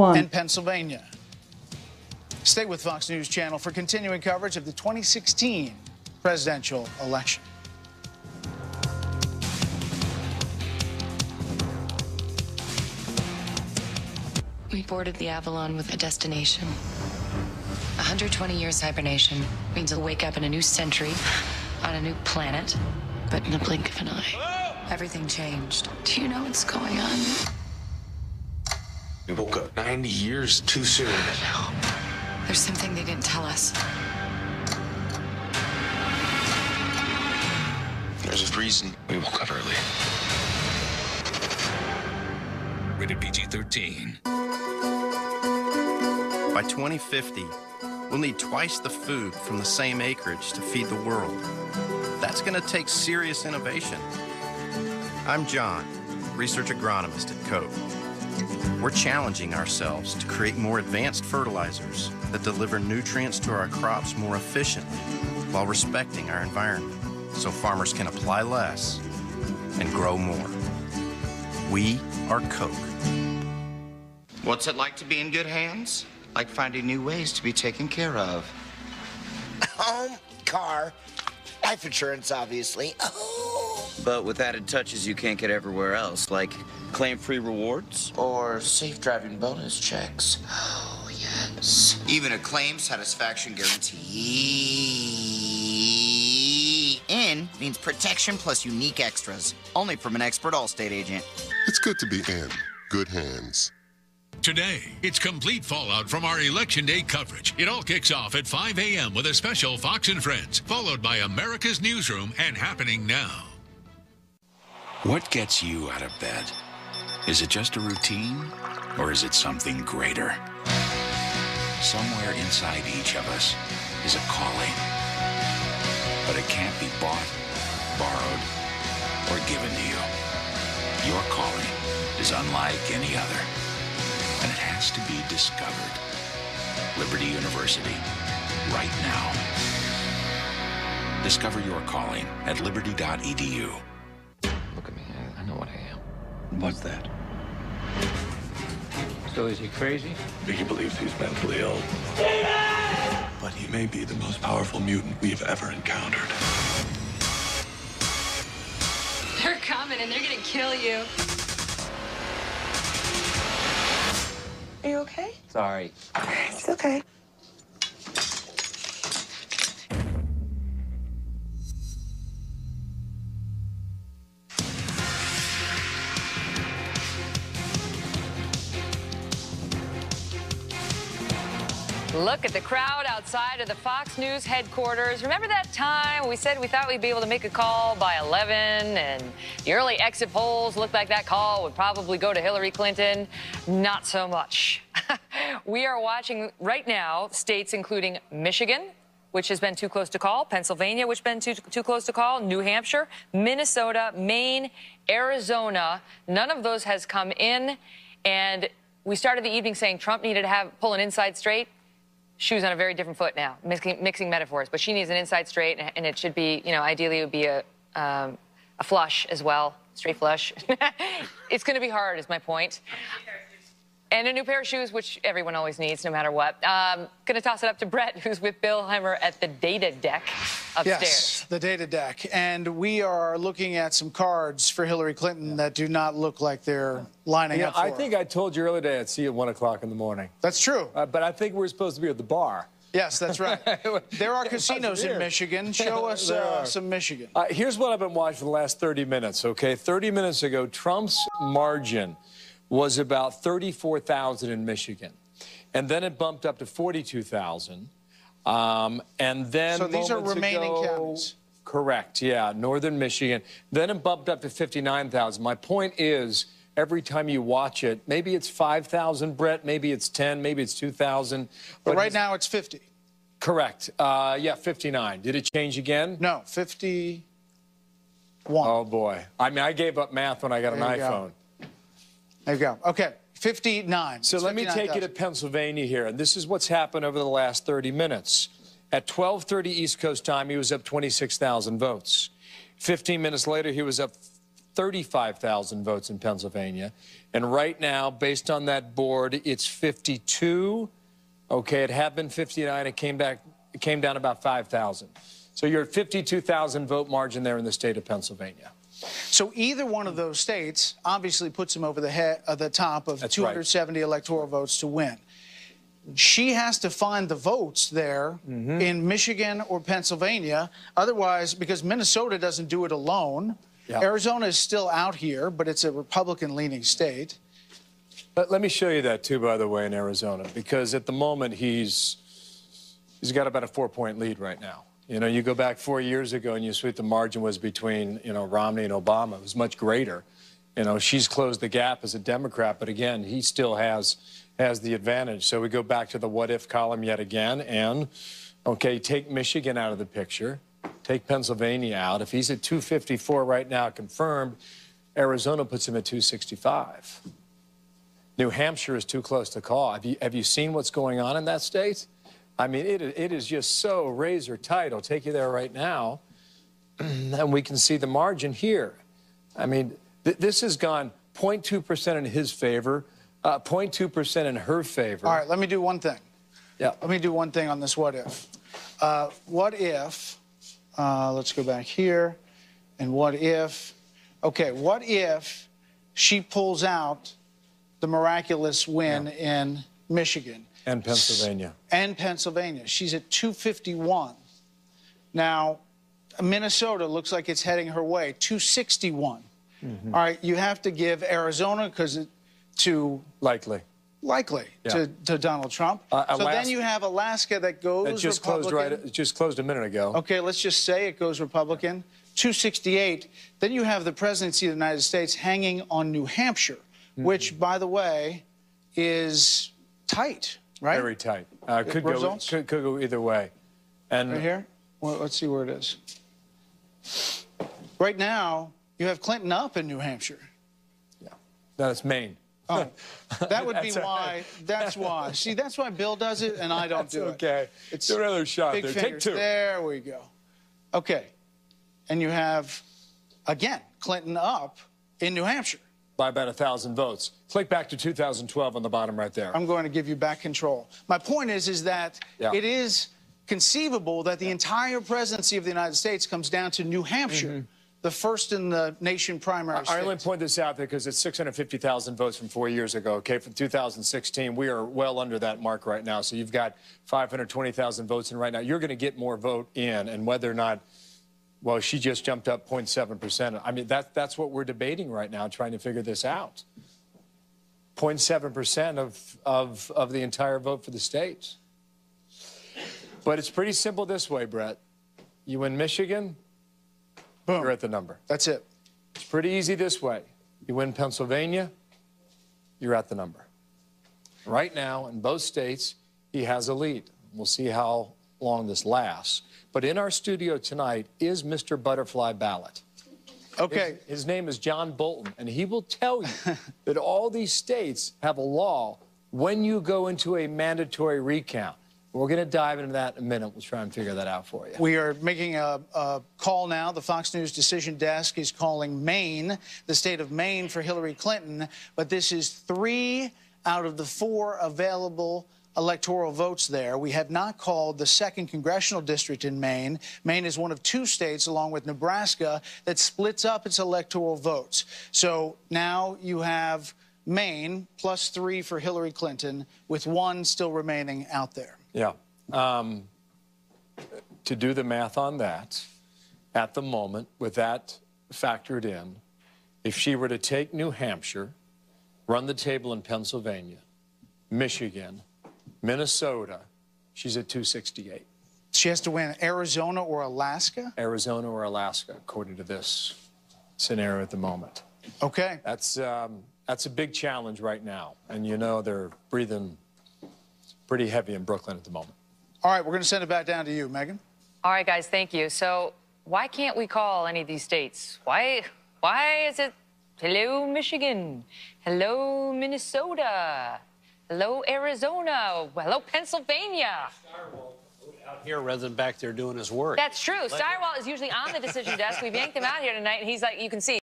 and Pennsylvania. Stay with Fox News Channel for continuing coverage of the 2016 presidential election. We boarded the Avalon with a destination. 120 years hibernation means we'll wake up in a new century, on a new planet, but in the blink of an eye. Everything changed. Do you know what's going on? We woke up 90 years too soon. No. There's something they didn't tell us. There's a reason we woke up early. Rated PG-13. By 2050, we'll need twice the food from the same acreage to feed the world. That's going to take serious innovation. I'm John, research agronomist at Koch. We're challenging ourselves to create more advanced fertilizers that deliver nutrients to our crops more efficiently while respecting our environment so farmers can apply less and grow more. We are Koch. What's it like to be in good hands? Like finding new ways to be taken care of. Home, car, life insurance, obviously. Oh. But with added touches you can't get everywhere else, like claim-free rewards? Or safe driving bonus checks. Oh, yes. Even a claim satisfaction guarantee. N means protection plus unique extras. Only from an expert Allstate agent. It's good to be in good hands. Today, it's complete fallout from our Election Day coverage. It all kicks off at 5 a.m. with a special Fox and Friends, followed by America's Newsroom and Happening Now. What gets you out of bed? Is it just a routine, or is it something greater? Somewhere inside each of us is a calling. But it can't be bought, borrowed, or given to you. Your calling is unlike any other. And it has to be discovered. Liberty University, right now. Discover your calling at liberty.edu. Look at me, I know what I am. What's that? So is he crazy? He believes he's mentally ill. But he may be the most powerful mutant we've ever encountered. They're coming and they're gonna kill you. Are you okay? Sorry. It's okay. Look at the crowd outside of the Fox News headquarters. Remember that time we said we thought we'd be able to make a call by 11, and the early exit polls looked like that call would probably go to Hillary Clinton? Not so much. We are watching right now states including Michigan, which has been too close to call, Pennsylvania, which has been too close to call, New Hampshire, Minnesota, Maine, Arizona. None of those has come in, and we started the evening saying Trump needed to pull an inside straight. Shoes on a very different foot now, mixing metaphors. But she needs an inside straight, and it should be, ideally it would be a flush as well, straight flush. It's going to be hard, is my point. And a new pair of shoes, which everyone always needs, no matter what. Going to toss it up to Brett, who's with Bill Hemmer at the data deck upstairs. Yes, the data deck. And we are looking at some cards for Hillary Clinton that do not look like they're lining up for I her. think I told you earlier today I'd see you at 1 o'clock in the morning. That's true. But I think we're supposed to be at the bar. Yes, that's right. There are casinos in Michigan. Show us some Michigan. Here's what I've been watching for the last 30 minutes, okay? 30 minutes ago, Trump's margin was about 34,000 in Michigan. And then it bumped up to 42,000. And then so these are remaining counties. Correct, yeah, northern Michigan. Then it bumped up to 59,000. My point is, every time you watch it, maybe it's 5,000, Brett, maybe it's 10, maybe it's 2,000. But right now it's 50. Correct. Yeah, 59. Did it change again? No, 51. Oh, boy. I mean, I gave up math when I got an iPhone. There you go. Okay, 59. So let me take you to Pennsylvania here, and this is what's happened over the last 30 minutes. At 12:30 East Coast time, he was up 26,000 votes. 15 minutes later, he was up 35,000 votes in Pennsylvania. And right now, based on that board, it's 52. Okay, it had been 59. It came down about 5,000. So you're at 52,000 vote margin there in the state of Pennsylvania. So either one of those states obviously puts him over the top of 270 electoral votes to win. She has to find the votes there in Michigan or Pennsylvania. Otherwise, because Minnesota doesn't do it alone, Arizona is still out here, but it's a Republican-leaning state. Let me show you that, too, by the way, in Arizona, because at the moment he's got about a 4-point lead right now. You know, you go back 4 years ago and you see what the margin was between, you know, Romney and Obama. It was much greater. You know, she's closed the gap as a Democrat, but again, he still has the advantage. So we go back to the what-if column yet again, and, okay, take Michigan out of the picture. Take Pennsylvania out. If he's at 254 right now confirmed, Arizona puts him at 265. New Hampshire is too close to call. Have you seen what's going on in that state? I mean, it is just so razor tight. I'll take you there right now, and we can see the margin here. I mean, this has gone 0.2% in his favor, 0.2% in her favor. All right, let me do one thing. Yeah. Let me do one thing on this what if. What if, let's go back here, and what if, okay, what if she pulls out the miraculous win in Michigan? And Pennsylvania. And Pennsylvania. She's at 251. Now, Minnesota looks like it's heading her way, 261. All right, you have to give Arizona likely to Donald Trump. So then you have Alaska that goes Republican. It just closed a minute ago. Okay, let's just say it goes Republican. 268. Then you have the presidency of the United States hanging on New Hampshire, which, by the way, is tight. Right? Very tight. Could go either way. And right here? Well, let's see where it is. Right now, you have Clinton up in New Hampshire. Yeah. No, it's Maine. Oh, that would be why. That's why. See, that's why Bill does it and I don't do it. Okay. It's another shot there. Take two. There we go. Okay. And you have, again, Clinton up in New Hampshire. By about 1,000 votes. Click back to 2012 on the bottom right there. I'm going to give you back control. My point is that it is conceivable that the entire presidency of the United States comes down to New Hampshire, the first in the nation primary state. I only point this out because it's 650,000 votes from 4 years ago, okay? From 2016, we are well under that mark right now. So you've got 520,000 votes in right now. You're going to get more vote in, and whether or not, well, she just jumped up 0.7%. I mean, that's what we're debating right now, trying to figure this out. 0.7% of the entire vote for the states. But it's pretty simple this way, Brett. You win Michigan, boom, you're at the number. That's it. It's pretty easy this way. You win Pennsylvania, you're at the number. Right now, in both states, he has a lead. We'll see how long this lasts. But in our studio tonight is Mr. Butterfly Ballot. Okay. His name is John Bolton, and he will tell you that all these states have a law when you go into a mandatory recount. We're going to dive into that in a minute. We'll try and figure that out for you. We are making a call now. The Fox News decision desk is calling Maine, the state of Maine, for Hillary Clinton. But this is 3 out of the 4 available electoral votes there. We have not called the 2nd congressional district in Maine. Maine is one of 2 states, along with Nebraska, that splits up its electoral votes. So now you have Maine plus 3 for Hillary Clinton, with 1 still remaining out there. Yeah. To do the math on that, at the moment, with that factored in, if she were to take New Hampshire, run the table in Pennsylvania, Michigan, Minnesota, she's at 268. She has to win Arizona or Alaska? Arizona or Alaska, according to this scenario at the moment. Okay. That's a big challenge right now. And you know they're breathing pretty heavy in Brooklyn at the moment. All right, we're going to send it back down to you, Megan. All right, guys, thank you. So why can't we call any of these states? Why is it hello, Michigan, hello, Minnesota, hello, Arizona, hello, Pennsylvania? Out here rather than back there doing his work. That's true. Steyerwalt is usually on the decision desk. We've yanked him out here tonight, and he's like, you can see.